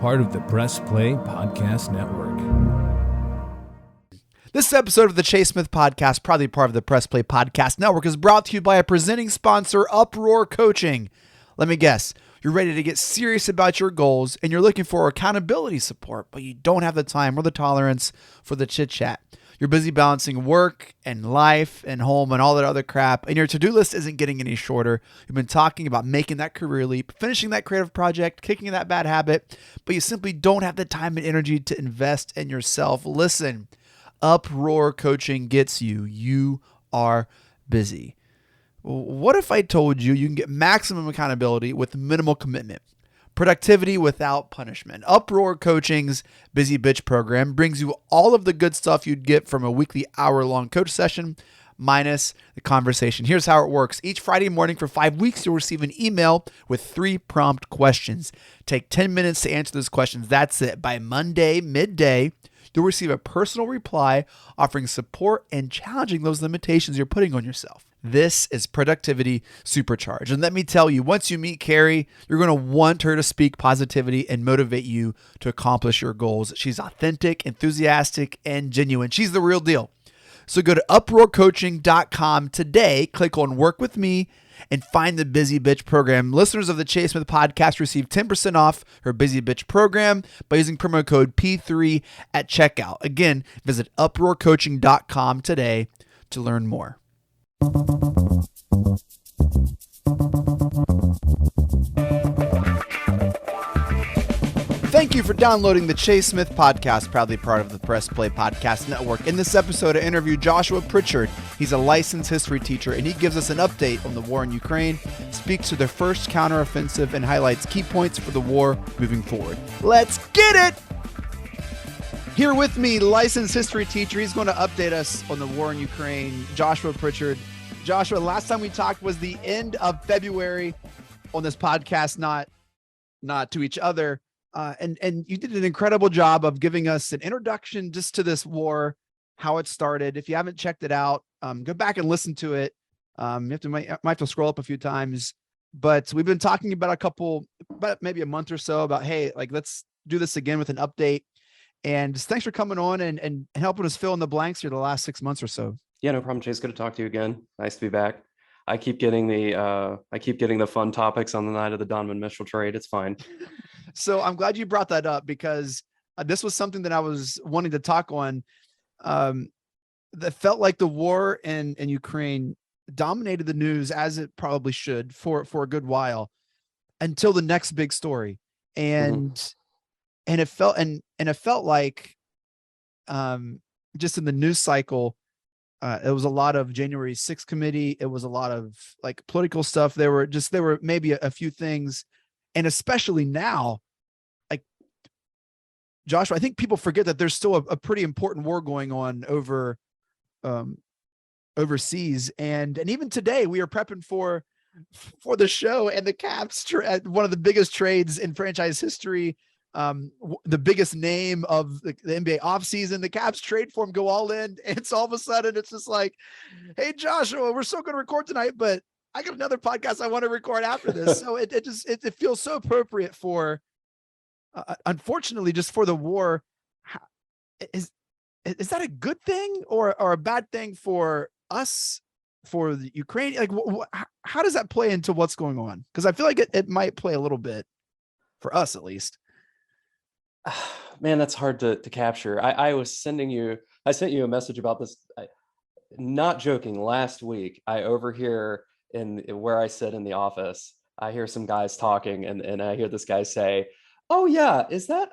part of the Press Play Podcast Network. This episode of the Chase Smith Podcast, proudly part of the Press Play Podcast Network, is brought to you by a presenting sponsor, Uproar Coaching. Let me guess, you're ready to get serious about your goals and you're looking for accountability support, but you don't have the time or the tolerance for the chit-chat. You're busy balancing work and life and home and all that other crap, and your to-do list isn't getting any shorter. You've been talking about making that career leap, finishing that creative project, kicking that bad habit, but you simply don't have the time and energy to invest in yourself. Listen, Uproar Coaching gets you. You are busy. What if I told you you can get maximum accountability with minimal commitment? Productivity without punishment. Uproar Coaching's Busy Bitch program brings you all of the good stuff you'd get from a weekly hour-long coach session, minus the conversation. Here's how it works. Each Friday morning for 5 weeks, you'll receive an email with 3 prompt questions. Take 10 minutes to answer those questions. That's it. By Monday, midday, you'll receive a personal reply offering support and challenging those limitations you're putting on yourself. This is productivity supercharged. And let me tell you, once you meet Carrie, you're going to want her to speak positivity and motivate you to accomplish your goals. She's authentic, enthusiastic, and genuine. She's the real deal. So go to uproarcoaching.com today, click on Work With Me, and find the Busy Bitch program. Listeners of the Chase Smith Podcast receive 10% off her Busy Bitch program by using promo code P3 at checkout. Again, visit uproarcoaching.com today to learn more. Thank you for downloading the Chase Smith Podcast, proudly part of the Press Play Podcast Network. In this episode, I interview Joshua Pritchard. He's a licensed history teacher, and he gives us an update on the war in Ukraine, speaks to the first counteroffensive, and highlights key points for the war moving forward. Let's get it! Here with me, licensed history teacher. He's going to update us on the war in Ukraine, Joshua Pritchard. Joshua, last time we talked was the end of February on this podcast, not to each other. And you did an incredible job of giving us an introduction just to this war, how it started. If you haven't checked it out, go back and listen to it. Might have to scroll up a few times, but we've been talking about maybe a month or so about, hey, like, let's do this again with an update. And just thanks for coming on and helping us fill in the blanks here the last 6 months or so. Yeah, no problem, Chase. Good to talk to you again. Nice to be back. I keep getting the fun topics on the night of the Donovan Mitchell trade. It's fine. So I'm glad you brought that up because this was something that I was wanting to talk on. That felt like the war in Ukraine dominated the news, as it probably should, for a good while, until the next big story. And it felt like just in the news cycle, it was a lot of January 6th committee. It was a lot of like political stuff. There were maybe a few things. And especially now, like, Joshua, I think people forget that there's still a pretty important war going on overseas. And even today we are prepping for the show, and the Cavs one of the biggest trades in franchise history. The biggest name of the NBA offseason, the Cavs trade for him, go all in. And it's all of a sudden, it's just like, hey, Joshua, we're still going to record tonight, but I got another podcast I want to record after this. So it feels so appropriate for, unfortunately, just for the war. Is that a good thing or a bad thing for us, for the Ukraine? Like, how does that play into what's going on? Because I feel like it might play a little bit for us, at least. Man, that's hard to capture. I sent you a message about this. Not joking. Last week, I overhear in where I sit in the office, I hear some guys talking, and I hear this guy say, "Oh yeah, is that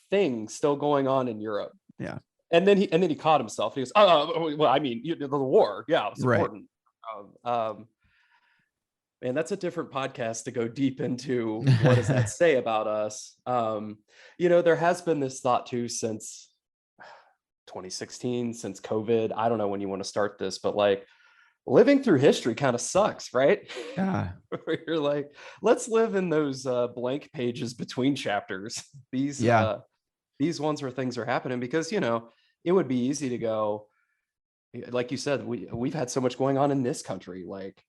thing still going on in Europe?" Yeah. And then he caught himself. He goes, "Oh, well, I mean, the war. Yeah, it's right. important." Man, that's a different podcast to go deep into. What does that say about us? There has been this thought too since 2016, since COVID. I don't know when you want to start this, but like, living through history kind of sucks, right? Yeah. You're like, let's live in those blank pages between chapters. These ones where things are happening, because, it would be easy to go, like you said, we've had so much going on in this country, like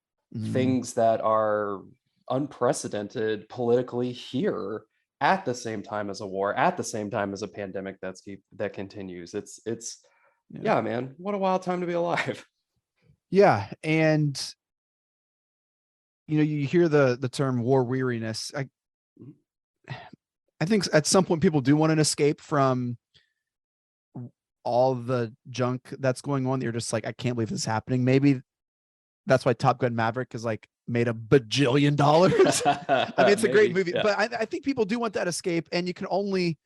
things that are unprecedented politically here. at the same time as a war, at the same time as a pandemic that continues. It's yeah, man, what a wild time to be alive. Yeah. And, you hear the term war weariness. I think at some point people do want an escape from all the junk that's going on. You're just like, I can't believe this is happening. Maybe that's why Top Gun Maverick is like made $1 bajillion. I mean, it's a great movie, but I think people do want that escape, and you can only,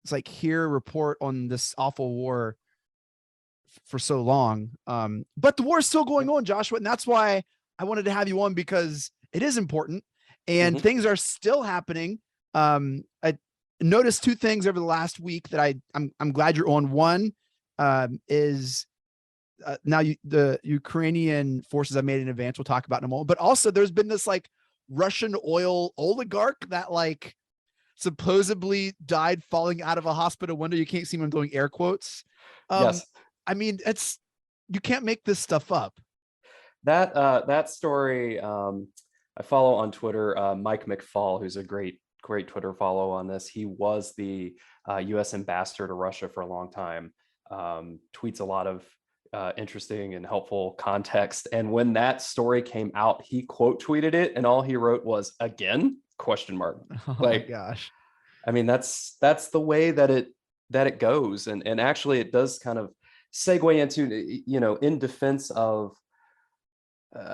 it's like, hear a report on this awful war for so long. But the war is still going on, Joshua. And that's why I wanted to have you on, because it is important and things are still happening. I noticed two things over the last week that I'm glad you're on. One is now the Ukrainian forces have made an advance. We'll talk about in a moment, but also there's been this like Russian oil oligarch that like supposedly died falling out of a hospital window. You can't see me, I'm doing air quotes. Yes. I mean, you can't make this stuff up. That story, I follow on Twitter, Mike McFall, who's a great Twitter follow on this. He was the U.S. ambassador to Russia for a long time. Tweets a lot of interesting and helpful context. And when that story came out, he quote tweeted it, and all he wrote was "again?" ? Oh like, my gosh. I mean, that's the way that it goes. And actually it does kind of segue into, in defense of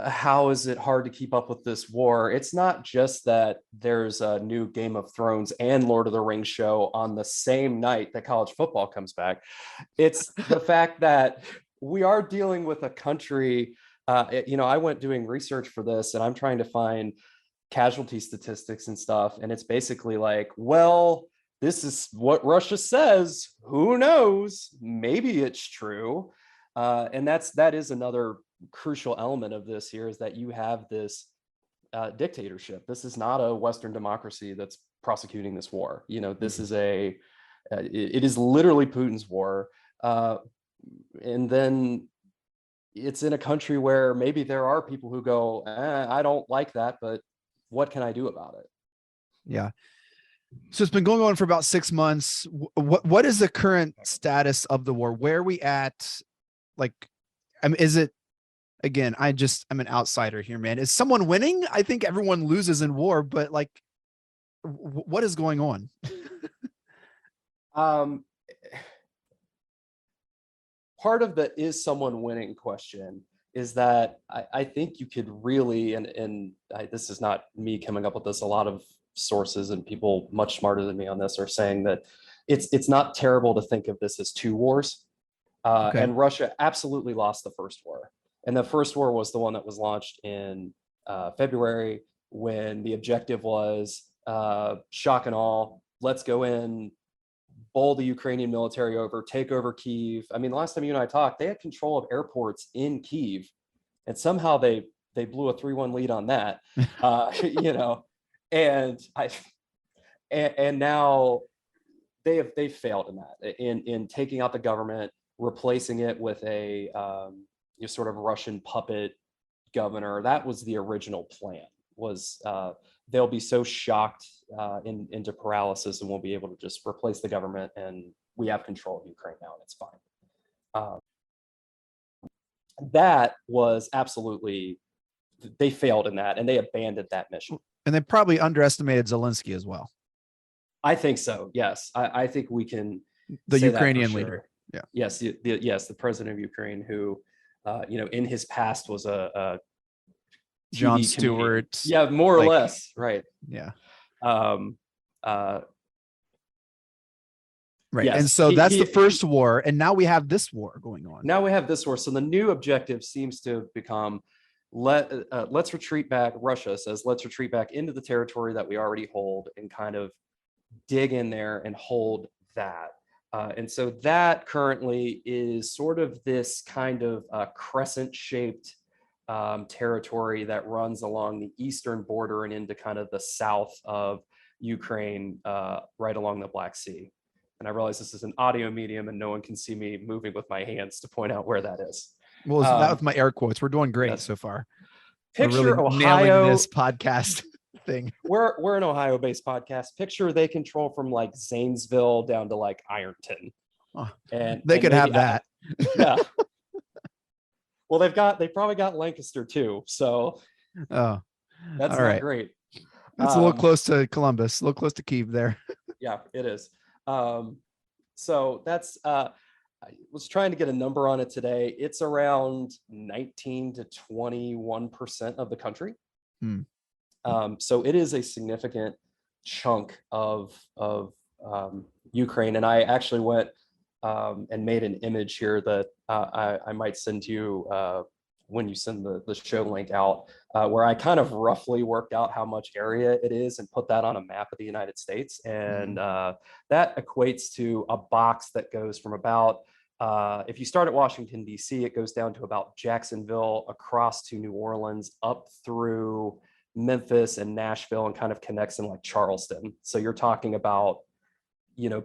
how is it hard to keep up with this war? It's not just that there's a new Game of Thrones and Lord of the Rings show on the same night that college football comes back. It's the fact that we are dealing with a country, I went doing research for this, and I'm trying to find casualty statistics and stuff. And it's basically like, well, this is what Russia says. Who knows? Maybe it's true. And that is another crucial element of this here, is that you have this dictatorship. This is not a Western democracy that's prosecuting this war. This is it is literally Putin's war. And then it's in a country where maybe there are people who go, I don't like that, but what can I do about it? Yeah. So it's been going on for about 6 months. What is the current status of the war? Where are we at? Like, I mean, is it, again, I'm an outsider here, man. Is someone winning? I think everyone loses in war, but like, what is going on? Part of the "is someone winning" question is that I think you could really, this is not me coming up with this, a lot of sources and people much smarter than me on this are saying that it's not terrible to think of this as two wars. Okay. And Russia absolutely lost the first war. And the first war was the one that was launched in February, when the objective was shock and awe, let's go in, bowl the Ukrainian military over, take over Kyiv. I mean, the last time you and I talked, they had control of airports in Kyiv, and somehow they blew a 3-1 lead on that. And now they've failed in that, in taking out the government, replacing it with a sort of Russian puppet governor. That was the original plan, was they'll be so shocked into paralysis and won't be able to just replace the government, and we have control of Ukraine now and it's fine. That was absolutely, they failed in that, and they abandoned that mission. And they probably underestimated Zelensky as well. I think so. Yes. I think we can. The Ukrainian leader. Yeah. Yes. The president of Ukraine, who, in his past was a Jon Stewart. Yeah, more or less. Right. Yeah. Right. Yes, and so that's the first war. And now we have this war going on. Now we have this war. So the new objective seems to become, let's retreat back. Russia says, let's retreat back into the territory that we already hold and kind of dig in there and hold that. And so that currently is sort of this kind of crescent-shaped territory that runs along the eastern border and into kind of the south of Ukraine, right along the Black Sea. And I realize this is an audio medium and no one can see me moving with my hands to point out where that is. Well, that with my air quotes, we're doing great so far. Picture we're really Ohio, nailing this podcast. thing. We're an Ohio-based podcast. Picture they control from like Zanesville down to like Ironton, and They could have maybe that. yeah. Well, they probably got Lancaster too, so Oh, that's all not right. great. It's a little close to Columbus, a little close to Kiev there. Yeah, it is. So that's I was trying to get a number on it today. It's around 19 to 21% of the country. So it is a significant chunk of Ukraine. And I actually went and made an image here that I might send to you when you send the show link out, where I kind of roughly worked out how much area it is and put that on a map of the United States. And that equates to a box that goes from about, if you start at Washington, D.C., it goes down to about Jacksonville, across to New Orleans, up through Memphis and Nashville, and kind of connects in like Charleston. So you're talking about,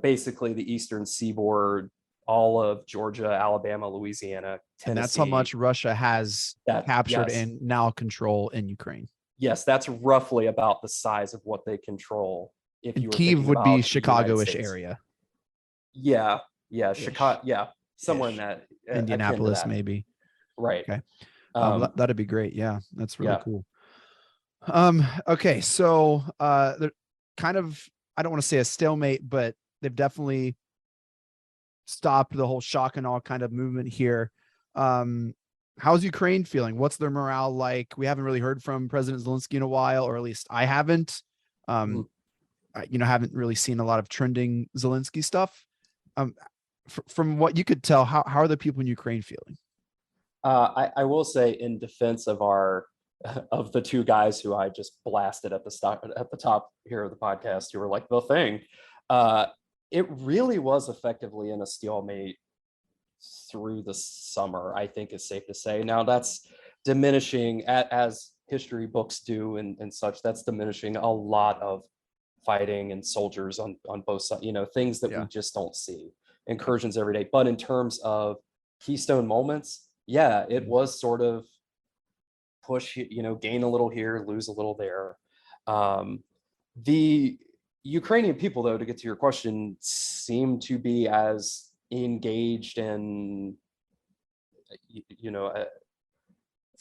basically the eastern seaboard, all of Georgia, Alabama, Louisiana, Tennessee. And that's how much Russia has captured yes. and now control in Ukraine. Yes, that's roughly about the size of what they control. If you were Kiev would be Chicago-ish States. area. Yeah, Chicago. Yeah, somewhere in that Indianapolis, maybe. Right. Okay. That'd be great. Yeah, that's really cool. Okay, so they're kind of, I don't want to say a stalemate, but they've definitely stopped the whole shock and awe kind of movement here. How's Ukraine feeling? What's their morale like? We haven't really heard from President Zelensky in a while, or at least I haven't. Haven't really seen a lot of trending Zelensky stuff. From what you could tell, how are the people in Ukraine feeling? I will say, in defense of of the two guys who I just blasted at the top here of the podcast, who were like the thing, it really was effectively in a stalemate through the summer, I think is safe to say. Now that's diminishing, as history books do and such. That's diminishing a lot of fighting and soldiers on both sides, things that we just don't see, incursions every day. But in terms of keystone moments, it was sort of push, gain a little here, lose a little there. The Ukrainian people, though, to get to your question, seem to be as engaged and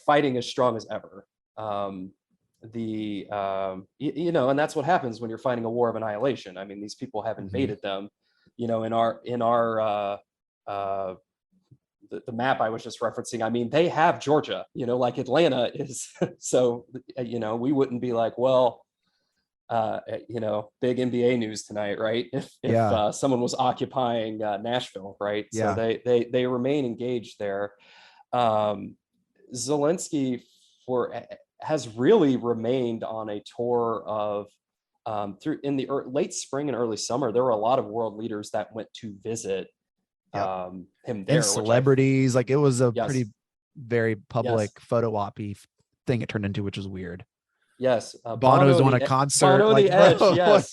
fighting as strong as ever. And that's what happens when you're fighting a war of annihilation. I mean, these people have invaded them. In our the map I was just referencing, I mean, they have Georgia, like Atlanta is. So, we wouldn't be like, well, big NBA news tonight, right? If someone was occupying Nashville, right? Yeah. So they remain engaged there. Zelensky has really remained on a tour of through in the late spring and early summer. There were a lot of world leaders that went to visit him there, and celebrities. It was a pretty very public photo op-y thing it turned into, which was weird. Yes, Bono's on a concert. Bono the Edge. Bro, yes,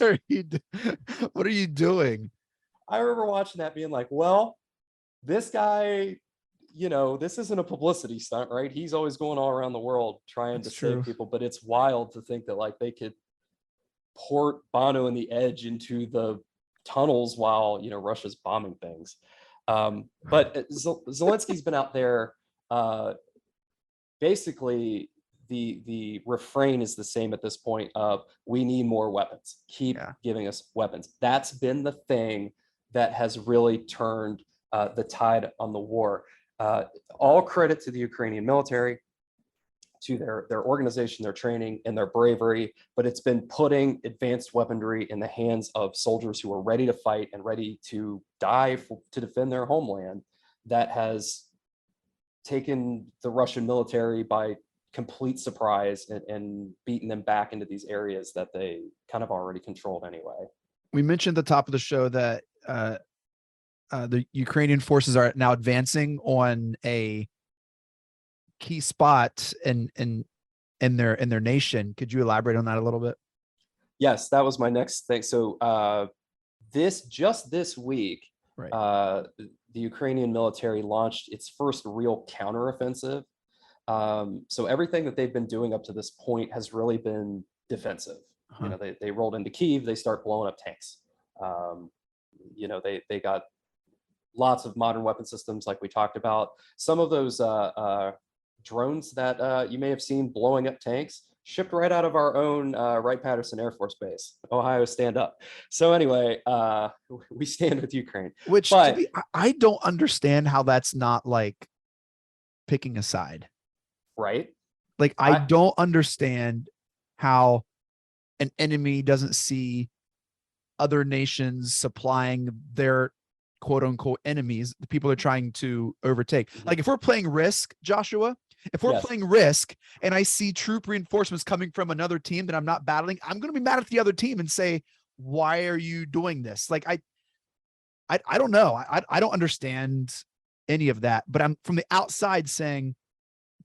what are you doing? I remember watching that, being like, well, this guy, this isn't a publicity stunt, right? He's always going all around the world trying to save people. But it's wild to think that they could port Bono and the Edge into the tunnels while Russia's bombing things. But Zelensky's been out there. Basically, the refrain is the same at this point of, we need more weapons. Keep giving us weapons. That's been the thing that has really turned the tide on the war. All credit to the Ukrainian military, to their organization, their training, and their bravery, but it's been putting advanced weaponry in the hands of soldiers who are ready to fight and ready to die to defend their homeland, that has taken the Russian military by complete surprise and beaten them back into these areas that they kind of already controlled anyway. We mentioned at the top of the show that the Ukrainian forces are now advancing on a key spot in their nation. Could you elaborate on that a little bit? Yes, that was my next thing. So this week, the Ukrainian military launched its first real counteroffensive. So everything that they've been doing up to this point has really been defensive. Uh-huh. They rolled into Kyiv, they start blowing up tanks. They got lots of modern weapon systems, like we talked about. Some of those drones that you may have seen blowing up tanks shipped right out of our own Wright-Patterson Air Force Base. Ohio, stand up. So anyway, we stand with Ukraine. Which but I don't understand how that's not like picking a side. right. Like I don't understand how an enemy doesn't see other nations supplying their quote unquote enemies, the people they're trying to overtake. Mhm. Like if we're playing Risk, Joshua, if we're Yes. playing Risk and I see troop reinforcements coming from another team that I'm not battling, I'm going to be mad at the other team and say, why are you doing this? Like I don't know. I don't understand any of that, but I'm from the outside saying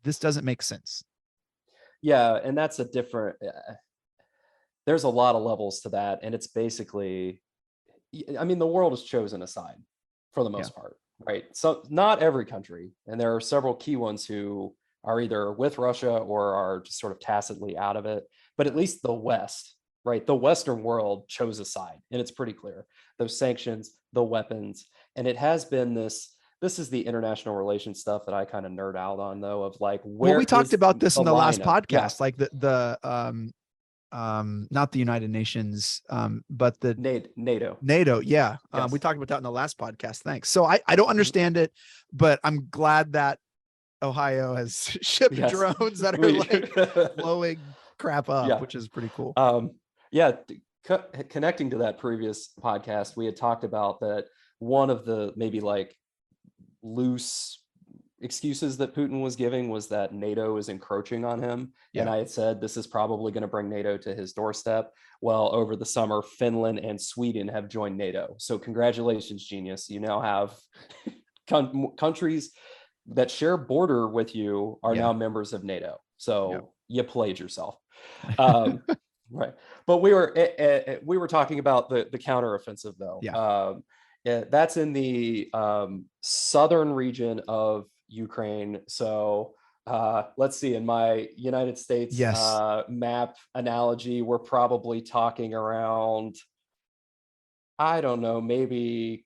this doesn't make sense. Yeah, and that's a different there's a lot of levels to that, and it's basically, I mean, the world has chosen a side for the most part, right? So not every country, and there are several key ones who are either with Russia or are just sort of tacitly out of it, but at least the West, right? The Western world chose a side, and it's pretty clear. Those sanctions, the weapons, and it has been this is the international relations stuff that I kind of nerd out on, though, of like, where we talked about this in the last podcast, yeah. like the not the United Nations, but the NATO. Yeah. Yes. We talked about that in the last podcast. Thanks. So I don't understand it, but I'm glad that Ohio has shipped drones that are like blowing crap up, which is pretty cool. Connecting to that previous podcast, we had talked about that one of the maybe like loose excuses that Putin was giving was that NATO is encroaching on him. And I had said, this is probably going to bring NATO to his doorstep. Well, over the summer, Finland and Sweden have joined NATO. So congratulations, genius. You now have countries that share border with you are now members of NATO. So you played yourself. Right. But we were talking about the counteroffensive, though. That's in the southern region of Ukraine. So let's see, in my United States map analogy, we're probably talking around, I don't know, maybe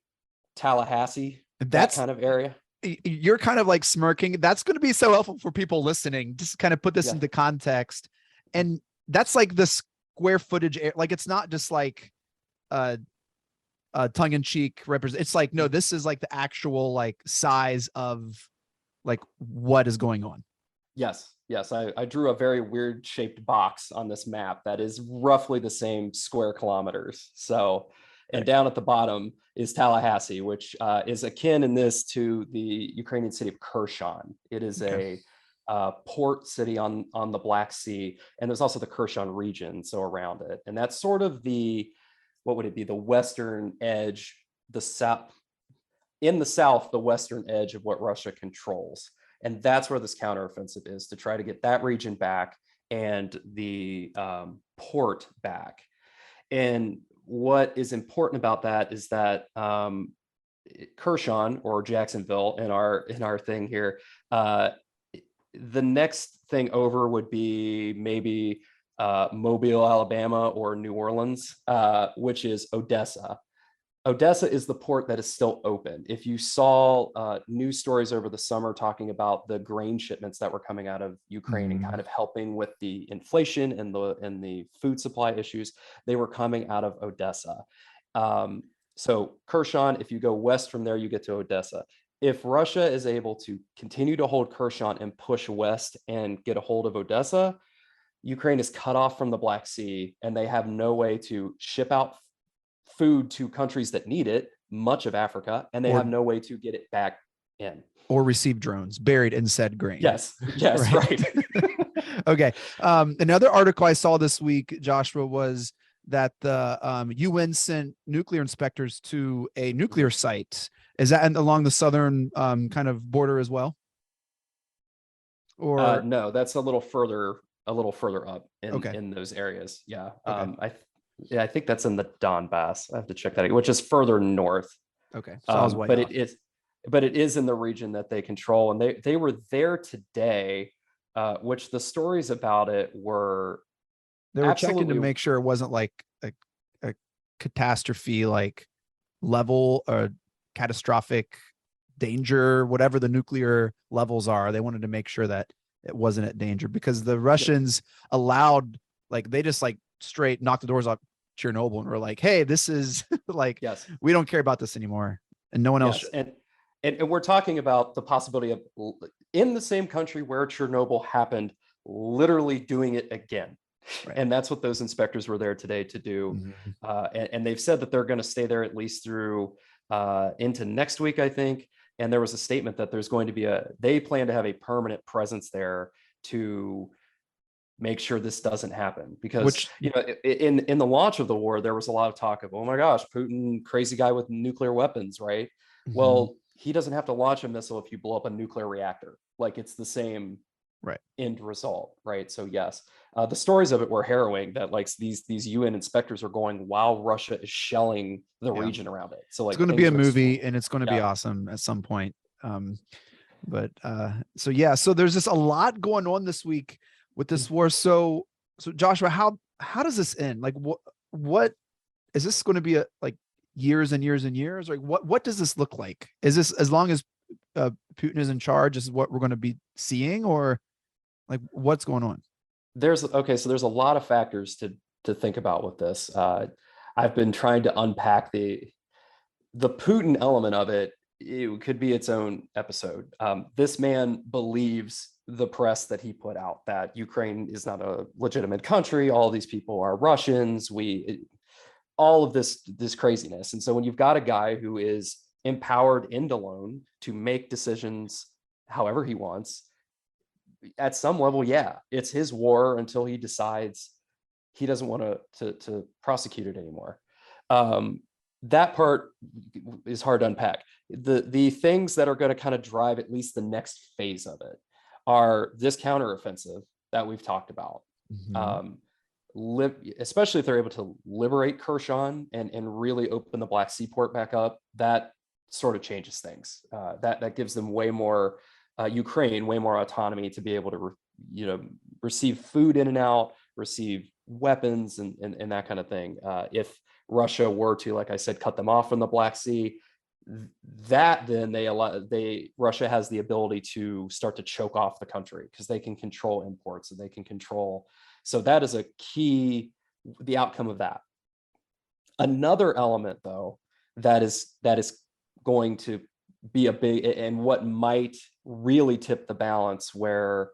Tallahassee, that kind of area. You're kind of like smirking. That's going to be so helpful for people listening. Just kind of put this into context. And that's like the square footage. Like it's not just like tongue-in-cheek represent. It's like, no, this is like the actual like size of like what is going on. Yes. I drew a very weird shaped box on this map that is roughly the same square kilometers. So, and down at the bottom is Tallahassee, which is akin in this to the Ukrainian city of Kherson. It is a port city on the Black Sea, and there's also the Kherson region, so around it. And that's sort of what would it be? The western edge, the south. In the south, the western edge of what Russia controls. And that's where this counteroffensive is, to try to get that region back and the port back. And what is important about that is that Kherson, or Jacksonville in our thing here, the next thing over would be maybe Mobile, Alabama, or New Orleans, which is Odessa. Odessa is the port that is still open. If you saw news stories over the summer talking about the grain shipments that were coming out of Ukraine and kind of helping with the inflation and the food supply issues, they were coming out of Odessa. So Kherson, if you go west from there, you get to Odessa. If Russia is able to continue to hold Kherson and push west and get a hold of Odessa, Ukraine is cut off from the Black Sea, and they have no way to ship out food to countries that need it, much of Africa, and they have no way to get it back in. Or receive drones buried in said grain. Yes, right. Okay. Another article I saw this week, Joshua, was that the UN sent nuclear inspectors to a nuclear site. Is that along the southern kind of border as well? Or no, that's a little further up in those areas. Yeah. Okay. I think that's in the Donbass. I have to check that out, which is further north. Okay. So I was way off. It is in the region that they control. And they were there today, which the stories about it were They were checking to Absolutely. make sure it wasn't like a catastrophe, like level or catastrophic danger, whatever the nuclear levels are. They wanted to make sure that it wasn't at danger, because the Russians allowed, like, they just like straight knocked the doors off Chernobyl and were like, hey, this is like, Yes. we don't care about this anymore. And no one else Yes. should. And we're talking about the possibility of, in the same country where Chernobyl happened, literally doing it again. Right. And that's what those inspectors were there today to do. Mm-hmm. And they've said that they're going to stay there at least through into next week, I think. And there was a statement that there's going to be they plan to have a permanent presence there to make sure this doesn't happen, because in the launch of the war, there was a lot of talk of, oh my gosh, Putin, crazy guy with nuclear weapons, right? Mm-hmm. Well, he doesn't have to launch a missile if you blow up a nuclear reactor. Like, it's the same end result, right? So yes, the stories of it were harrowing, that like these UN inspectors are going while Russia is shelling the region around it. So like, it's going to be a movie, and it's going to be awesome at some point. So there's just a lot going on this week with this war. So Joshua, how does this end? Like, what is this going to be like years and years and years? Like, what does this look like? Is this, as long as Putin is in charge, this is what we're going to be seeing, or like, what's going on? So there's a lot of factors to think about with this. I've been trying to unpack the Putin element of it. It could be its own episode. This man believes the press that he put out, that Ukraine is not a legitimate country. All these people are Russians. All of this craziness. And so when you've got a guy who is empowered and alone to make decisions however he wants, at some level, it's his war until he decides he doesn't want to prosecute it anymore. That part is hard to unpack. The things that are going to kind of drive at least the next phase of it are this counteroffensive that we've talked about. Mm-hmm. Especially if they're able to liberate Kherson and really open the Black Sea port back up, that sort of changes things. That gives them way more, Ukraine, way more autonomy to be able to receive food in and out, receive weapons and that kind of thing. If Russia were to, like I said, cut them off from the Black Sea, then Russia has the ability to start to choke off the country, because they can control imports and they can control. So that is a key, the outcome of that. Another element, though, that is going to be a big, and what might really tip the balance, where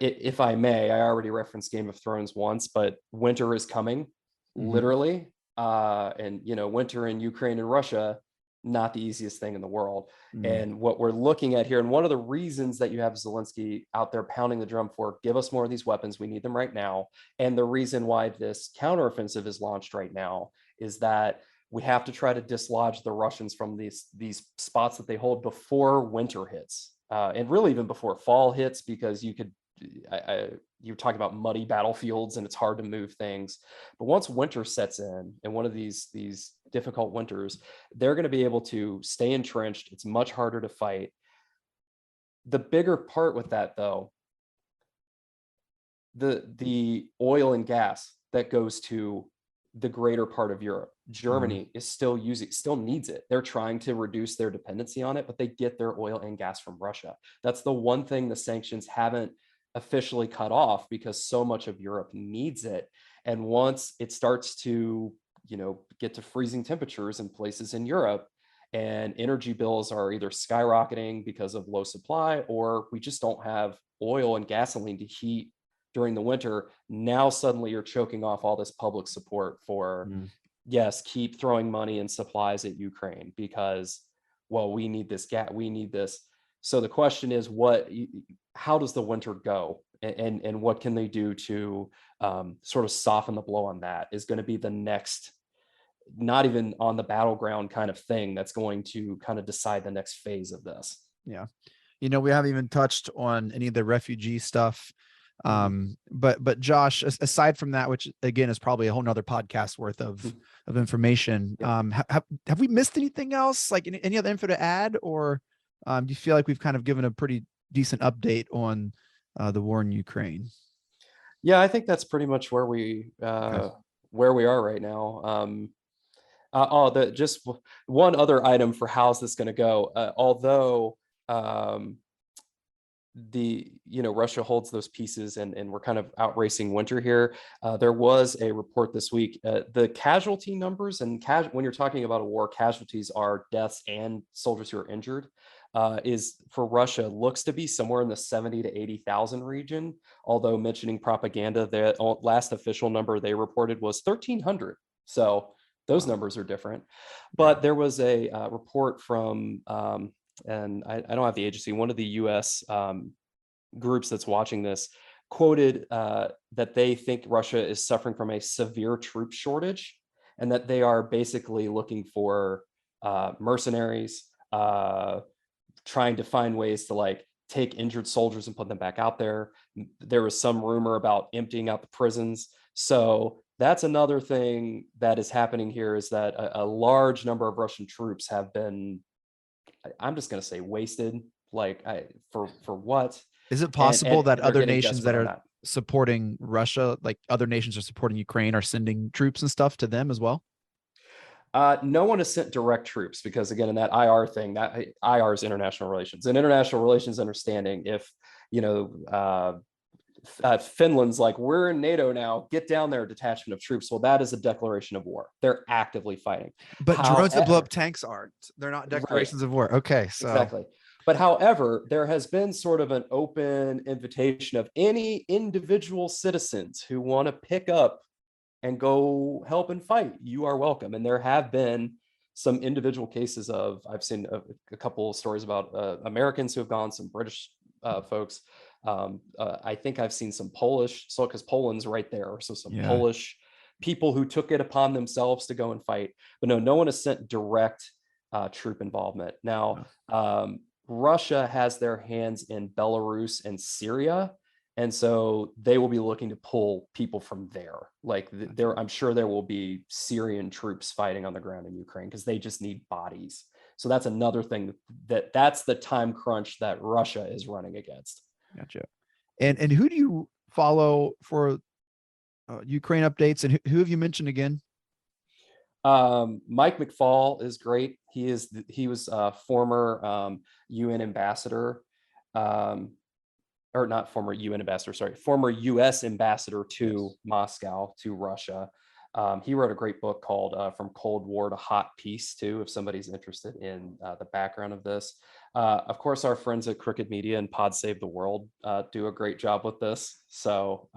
if I may, I already referenced Game of Thrones once, but winter is coming, literally. And winter in Ukraine and Russia, not the easiest thing in the world. And what we're looking at here, and one of the reasons that you have Zelensky out there pounding the drum for, give us more of these weapons, we need them right now. And the reason why this counteroffensive is launched right now is that we have to try to dislodge the Russians from these spots that they hold before winter hits, and really even before fall hits, because you're talking about muddy battlefields and it's hard to move things. But once winter sets in, and one of these difficult winters, they're going to be able to stay entrenched. It's much harder to fight. The bigger part with that, though, the oil and gas that goes to the greater part of Europe, Germany is still needs it. They're trying to reduce their dependency on it, but they get their oil and gas from Russia. That's the one thing the sanctions haven't officially cut off, because so much of Europe needs it. And once it starts to, get to freezing temperatures in places in Europe, and energy bills are either skyrocketing because of low supply, or we just don't have oil and gasoline to heat during the winter, now suddenly you're choking off all this public support for, yes, keep throwing money and supplies at Ukraine, because, well, we need this gas, we need this. So the question is, how does the winter go, and what can they do to sort of soften the blow on that, is going to be the next, not even on the battleground kind of thing, that's going to kind of decide the next phase of this. Yeah. We haven't even touched on any of the refugee stuff. But Josh, aside from that, which again is probably a whole nother podcast worth of information, have we missed anything else, like any other info to add, or do you feel like we've kind of given a pretty decent update on the war in Ukraine? Yeah, I think that's pretty much where we Okay. are right now. Just one other item for how's this going to go. Although um, Russia holds those pieces, and we're kind of out racing winter here. There was a report this week. The casualty numbers, and when you're talking about a war, casualties are deaths and soldiers who are injured. Is for Russia looks to be somewhere in the 70 to 80,000 region. Although mentioning propaganda, the last official number they reported was 1,300. So those Wow. numbers are different. Yeah. But there was a report from and I don't have the agency, one of the U.S. Groups that's watching this quoted that they think Russia is suffering from a severe troop shortage, and that they are basically looking for mercenaries, trying to find ways to like take injured soldiers and put them back out there. There was some rumor about emptying out the prisons. So that's another thing that is happening here, is that a large number of Russian troops have been, I'm just going to say, wasted. Like, for what? Is it And, possible and that and they're other getting nations that desperate on are that. supporting Russia, like other nations are supporting Ukraine, are sending troops and stuff to them as well? No one has sent direct troops because, again, in that IR thing, that IR is international relations, and international relations understanding. If Finland's like, we're in NATO now, get down there, detachment of troops. Well, that is a declaration of war. They're actively fighting. But drones that blow up tanks aren't. They're not Right. declarations of war. Okay, so Exactly. But however, there has been sort of an open invitation of any individual citizens who want to pick up and go help and fight. You are welcome. And there have been some individual cases of, I've seen a couple of stories about Americans who have gone, some British folks. I think I've seen some Polish, so because Poland's right there, so some yeah. Polish people who took it upon themselves to go and fight. But no one has sent direct troop involvement. Now, Russia has their hands in Belarus and Syria, and so they will be looking to pull people from there. Like I'm sure there will be Syrian troops fighting on the ground in Ukraine because they just need bodies. So that's another thing that's the time crunch that Russia is running against. Gotcha. And who do you follow for Ukraine updates, and who have you mentioned again? Mike McFall is great. He was a former UN ambassador, or not former UN ambassador, sorry, former US ambassador to Moscow, to Russia. He wrote a great book called From Cold War to Hot Peace, too, if somebody's interested in the background of this. Of course, our friends at Crooked Media and Pod Save the World do a great job with this. So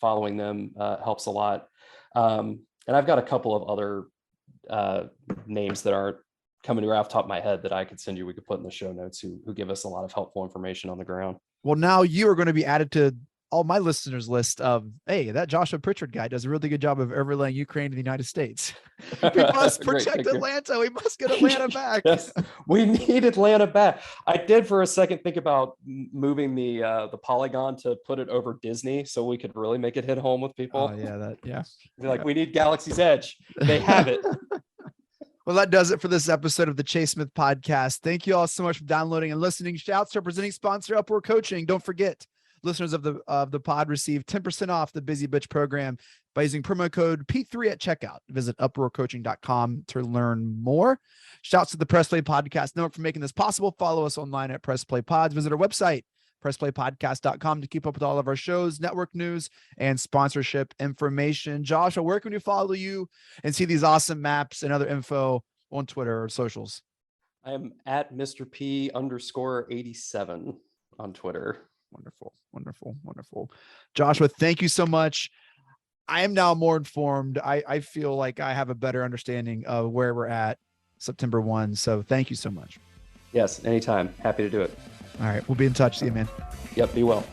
following them helps a lot. And I've got a couple of other names that aren't coming right off the top of my head that I could send you, we could put in the show notes, who give us a lot of helpful information on the ground. Well, now you are going to be added to all my listeners list of, hey, that Joshua Pritchard guy does a really good job of overlaying Ukraine to the United States. We must protect Atlanta. We must get Atlanta back. Yes, we need Atlanta back. I did for a second think about moving the Polygon to put it over Disney so we could really make it hit home with people. Oh yeah, Be like, we need Galaxy's Edge. They have it. Well, that does it for this episode of the Chase Smith Podcast. Thank you all so much for downloading and listening. Shouts to our presenting sponsor, Upward Coaching. Don't forget, listeners of the pod receive 10% off the Busy Bitch program by using promo code P3 at checkout. Visit uproarcoaching.com to learn more. Shouts to the Press Play Podcast Network for making this possible. Follow us online at Press Play Pods. Visit our website, pressplaypodcast.com, to keep up with all of our shows, network news, and sponsorship information. Joshua, where can we follow you and see these awesome maps and other info on Twitter or socials? I am at Mr. P_87 on Twitter. Wonderful. Joshua, thank you so much. I am now more informed. I feel like I have a better understanding of where we're at September 1. So thank you so much. Yes, anytime. Happy to do it. All right. We'll be in touch. See you, man. Yep. Be well.